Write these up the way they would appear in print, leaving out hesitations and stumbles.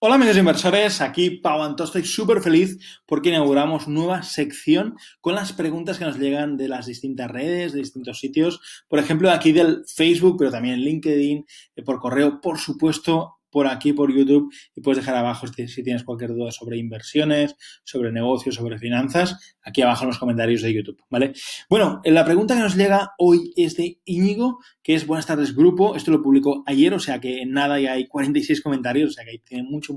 Hola amigos inversores, aquí Pau Antó, estoy súper feliz porque inauguramos nueva sección con las preguntas que nos llegan de las distintas redes, de distintos sitios, por ejemplo aquí del Facebook, pero también en LinkedIn, por correo, por supuesto, por aquí, por YouTube, y puedes dejar abajo si tienes cualquier duda sobre inversiones, sobre negocios, sobre finanzas, aquí abajo en los comentarios de YouTube, ¿vale? Bueno, la pregunta que nos llega hoy es de Íñigo, que es buenas tardes grupo, esto lo publicó ayer, o sea que en nada ya hay 46 comentarios, o sea que tiene mucho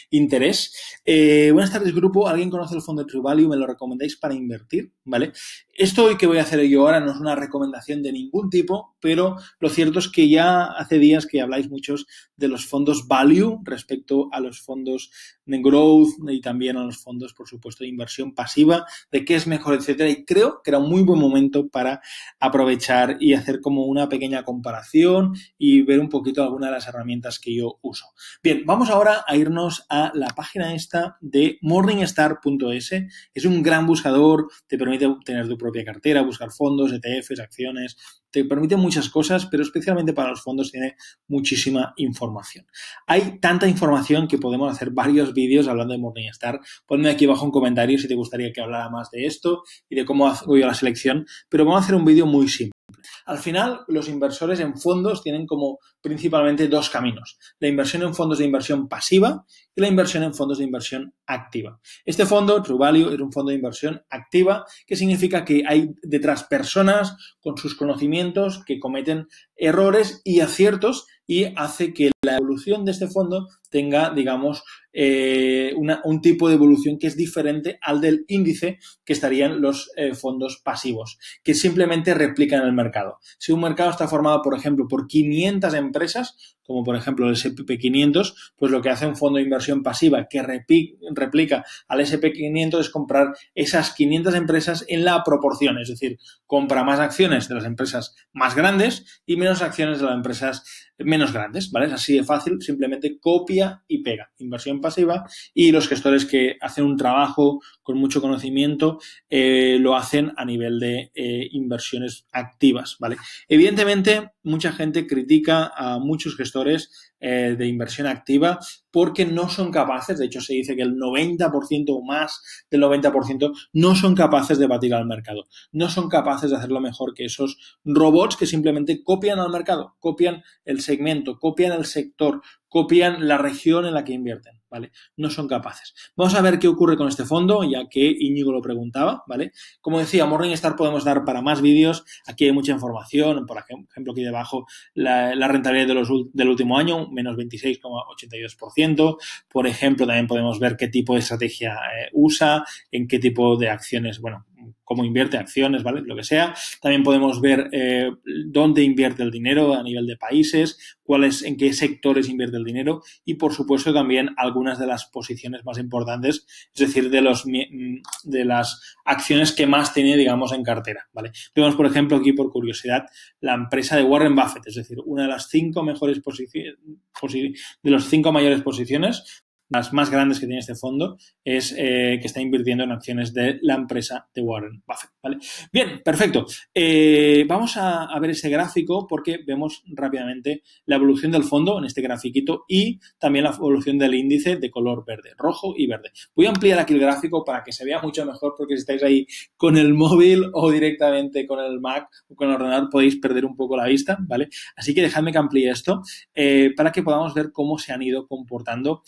interés. Buenas tardes grupo, ¿alguien conoce el fondo de True Value? ¿Me lo recomendáis para invertir? ¿Vale? Esto que voy a hacer yo ahora no es una recomendación de ningún tipo, pero lo cierto es que ya hace días que habláis muchos de los fondos Value respecto a los fondos de Growth y también a los fondos, por supuesto, de inversión pasiva, de qué es mejor, etcétera. Y creo que era un muy buen momento para aprovechar y hacer como una pequeña comparación y ver un poquito algunas de las herramientas que yo uso. Bien, vamos ahora a irnos a la página esta de morningstar.es. Es un gran buscador, te permite tener tu propia cartera, buscar fondos, ETFs, acciones, te permite muchas cosas, pero especialmente para los fondos tiene muchísima información. Hay tanta información que podemos hacer varios vídeos hablando de Morningstar. Ponme aquí abajo un comentario si te gustaría que hablara más de esto y de cómo hago yo la selección, pero vamos a hacer un vídeo muy simple. Al final, los inversores en fondos tienen como principalmente dos caminos. La inversión en fondos de inversión pasiva y la inversión en fondos de inversión activa. Este fondo, True Value, es un fondo de inversión activa, que significa que hay detrás personas con sus conocimientos que cometen errores y aciertos y hace que la evolución de este fondo tenga, digamos, un tipo de evolución que es diferente al del índice que estarían los fondos pasivos, que simplemente replican el mercado. Si un mercado está formado, por ejemplo, por 500 empresas, como por ejemplo el S&P 500, pues lo que hace un fondo de inversión pasiva que replica al S&P 500 es comprar esas 500 empresas en la proporción, es decir, compra más acciones de las empresas más grandes y menos acciones de las empresas menos grandes, ¿vale? Es así de fácil, simplemente copia y pega. Inversión pasiva y los gestores que hacen un trabajo con mucho conocimiento lo hacen a nivel de inversiones activas, ¿vale? Evidentemente, mucha gente critica a muchos gestores de inversión activa porque no son capaces, de hecho se dice que el 90% o más del 90% no son capaces de batir al mercado, no son capaces de hacerlo mejor que esos robots que simplemente copian al mercado, copian el segmento, copian el sector, copian la región en la que invierten, ¿vale? No son capaces. Vamos a ver qué ocurre con este fondo, ya que Íñigo lo preguntaba, ¿vale? Como decía, Morningstar podemos dar para más vídeos, aquí hay mucha información, por ejemplo, aquí debajo la rentabilidad del último año, menos 26,82%, por ejemplo, también podemos ver qué tipo de estrategia usa, en qué tipo de acciones, bueno, cómo invierte acciones, ¿vale? Lo que sea. También podemos ver dónde invierte el dinero a nivel de países, en qué sectores invierte el dinero y, por supuesto, también algunas de las posiciones más importantes, es decir, de las acciones que más tiene, digamos, en cartera, ¿vale? Vemos, por ejemplo, aquí, por curiosidad, la empresa de Warren Buffett, es decir, una de las 5 mejores posiciones, de las 5 mayores posiciones, las más grandes que tiene este fondo, es que está invirtiendo en acciones de la empresa de Warren Buffett, ¿vale? Bien, perfecto. Vamos a ver ese gráfico porque vemos rápidamente la evolución del fondo en este grafiquito y también la evolución del índice de color verde, rojo y verde. Voy a ampliar aquí el gráfico para que se vea mucho mejor porque si estáis ahí con el móvil o directamente con el Mac o con el ordenador podéis perder un poco la vista, ¿vale? Así que dejadme que amplíe esto para que podamos ver cómo se han ido comportando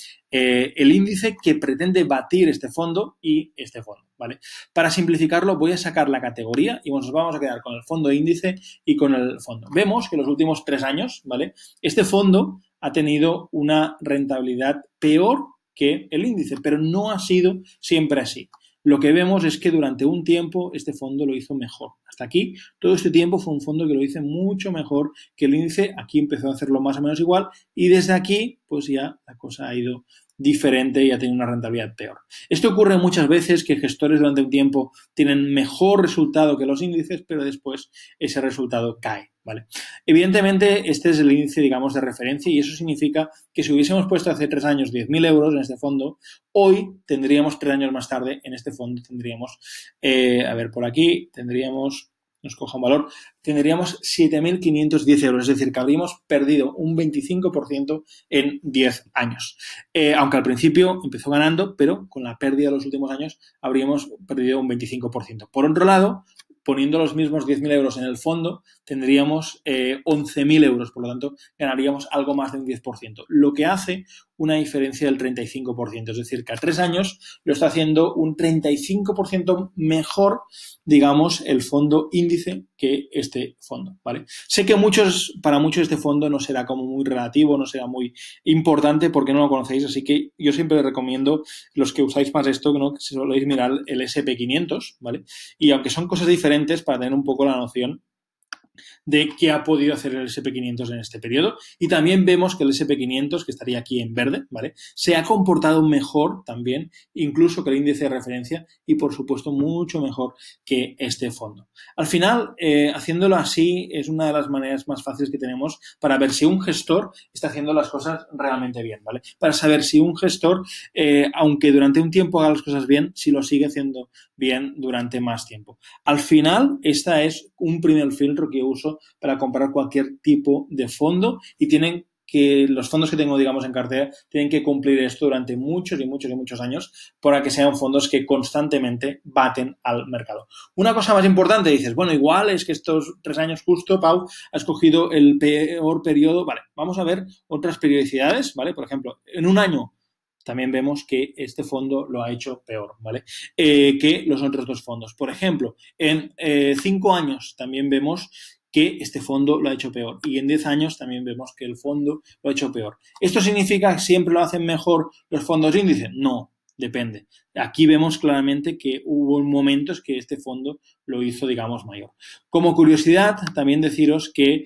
el índice que pretende batir este fondo y este fondo, ¿vale? Para simplificarlo voy a sacar la categoría y nos vamos a quedar con el fondo índice y con el fondo. Vemos que en los últimos 3 años, ¿vale? Este fondo ha tenido una rentabilidad peor que el índice, pero no ha sido siempre así. Lo que vemos es que durante un tiempo este fondo lo hizo mejor. Hasta aquí, todo este tiempo fue un fondo que lo hizo mucho mejor que el índice. Aquí empezó a hacerlo más o menos igual y desde aquí, pues ya la cosa ha ido diferente y ha tenido una rentabilidad peor. Esto ocurre muchas veces que gestores durante un tiempo tienen mejor resultado que los índices, pero después ese resultado cae, ¿vale? Evidentemente, este es el índice, digamos, de referencia y eso significa que si hubiésemos puesto hace 3 años 10.000 euros en este fondo, hoy tendríamos 3 años más tarde en este fondo, tendríamos, a ver, por aquí tendríamos nos coja un valor, tendríamos 7.510 euros, es decir, que habríamos perdido un 25% en 10 años. Aunque al principio empezó ganando, pero con la pérdida de los últimos años habríamos perdido un 25%. Por otro lado, poniendo los mismos 10.000 euros en el fondo, tendríamos 11.000 euros, por lo tanto, ganaríamos algo más de un 10%, lo que hace una diferencia del 35%, es decir, que a 3 años lo está haciendo un 35% mejor, digamos, el fondo índice que este fondo, ¿vale? Sé que para muchos este fondo no será como muy relativo, no será muy importante porque no lo conocéis, así que yo siempre recomiendo, los que usáis más esto, ¿no?, que soléis mirar el SP500, ¿vale? Y aunque son cosas diferentes, para tener un poco la noción de qué ha podido hacer el SP500 en este periodo. Y también vemos que el SP500, que estaría aquí en verde, ¿vale?, se ha comportado mejor también, incluso que el índice de referencia y, por supuesto, mucho mejor que este fondo. Al final, haciéndolo así es una de las maneras más fáciles que tenemos para ver si un gestor está haciendo las cosas realmente bien, ¿vale? Para saber si un gestor, aunque durante un tiempo haga las cosas bien, si lo sigue haciendo bien durante más tiempo. Al final, esta es un primer filtro que yo uso para comprar cualquier tipo de fondo y los fondos que tengo, digamos, en cartera tienen que cumplir esto durante muchos y muchos y muchos años para que sean fondos que constantemente baten al mercado. Una cosa más importante, dices, bueno, igual es que estos 3 años justo, Pau, ha escogido el peor periodo. Vale, vamos a ver otras periodicidades, ¿vale? Por ejemplo, en un año también vemos que este fondo lo ha hecho peor, ¿vale? Que los otros dos fondos. Por ejemplo, en 5 años también vemos que este fondo lo ha hecho peor. Y en 10 años también vemos que el fondo lo ha hecho peor. ¿Esto significa que siempre lo hacen mejor los fondos índice? No, depende. Aquí vemos claramente que hubo momentos que este fondo lo hizo, digamos, mayor. Como curiosidad, también deciros que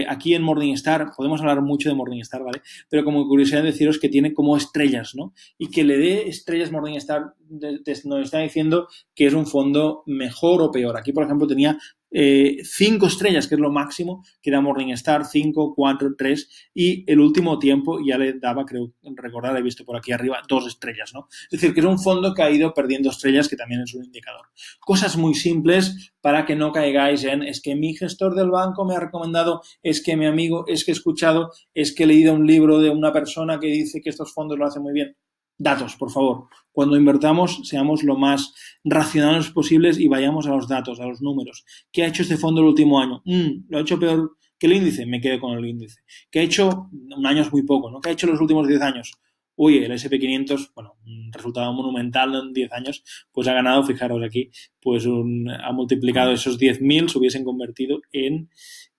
aquí en Morningstar, podemos hablar mucho de Morningstar, ¿vale? Pero como curiosidad deciros que tiene como estrellas, ¿no? Y que le dé estrellas Morningstar nos está diciendo que es un fondo mejor o peor. Aquí, por ejemplo, tenía 5 estrellas, que es lo máximo que da Morningstar, 5, 4, 3, y el último tiempo ya le daba, creo recordar, he visto por aquí arriba, 2 estrellas, ¿no? Es decir, que es un fondo que ha ido perdiendo estrellas, que también es un indicador. Cosas muy simples para que no caigáis en, es que mi gestor del banco me ha recomendado, es que mi amigo, es que he escuchado, es que he leído un libro de una persona que dice que estos fondos lo hacen muy bien. Datos, por favor. Cuando invertamos, seamos lo más racionales posibles y vayamos a los datos, a los números. ¿Qué ha hecho este fondo el último año? ¿Lo ha hecho peor que el índice? Me quedo con el índice. ¿Qué ha hecho? Un año es muy poco, ¿no? ¿Qué ha hecho los últimos 10 años? Uy, el SP500, bueno, un resultado monumental en 10 años, pues ha ganado, fijaros aquí, pues ha multiplicado esos 10.000, se hubiesen convertido en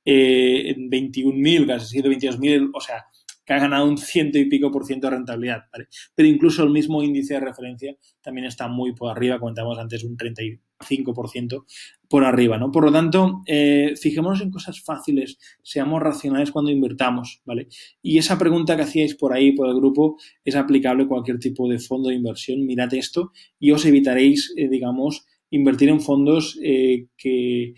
21.000, casi sido 22.000, o sea, que ha ganado un 100 y pico % de rentabilidad, ¿vale? Pero incluso el mismo índice de referencia también está muy por arriba, comentamos antes un 35% por arriba, ¿no? Por lo tanto, fijémonos en cosas fáciles, seamos racionales cuando invirtamos, ¿vale? Y esa pregunta que hacíais por ahí, por el grupo, es aplicable a cualquier tipo de fondo de inversión. Mirad esto y os evitaréis, digamos, invertir en fondos que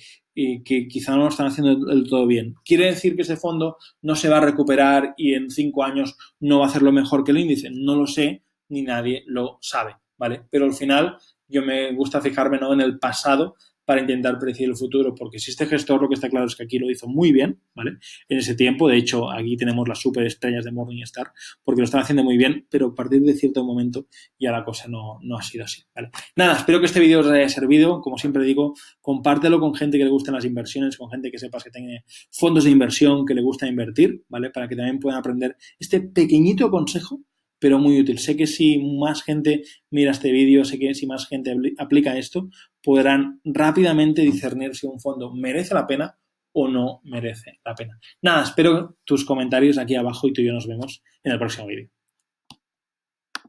quizá no lo están haciendo del todo bien. ¿Quiere decir que ese fondo no se va a recuperar y en 5 años no va a hacerlo mejor que el índice? No lo sé, ni nadie lo sabe, ¿vale? Pero al final yo me gusta fijarme, ¿no?, en el pasado para intentar predecir el futuro, porque si este gestor, lo que está claro es que aquí lo hizo muy bien, ¿vale? En ese tiempo, de hecho, aquí tenemos las superestrellas de Morningstar, porque lo están haciendo muy bien, pero a partir de cierto momento ya la cosa no ha sido así, ¿vale? Nada, espero que este vídeo os haya servido. Como siempre digo, compártelo con gente que le gusten las inversiones, con gente que sepas que tiene fondos de inversión, que le gusta invertir, ¿vale? Para que también puedan aprender este pequeñito consejo, pero muy útil. Sé que si más gente mira este vídeo, sé que si más gente aplica esto, podrán rápidamente discernir si un fondo merece la pena o no merece la pena. Nada, espero tus comentarios aquí abajo y tú y yo nos vemos en el próximo vídeo.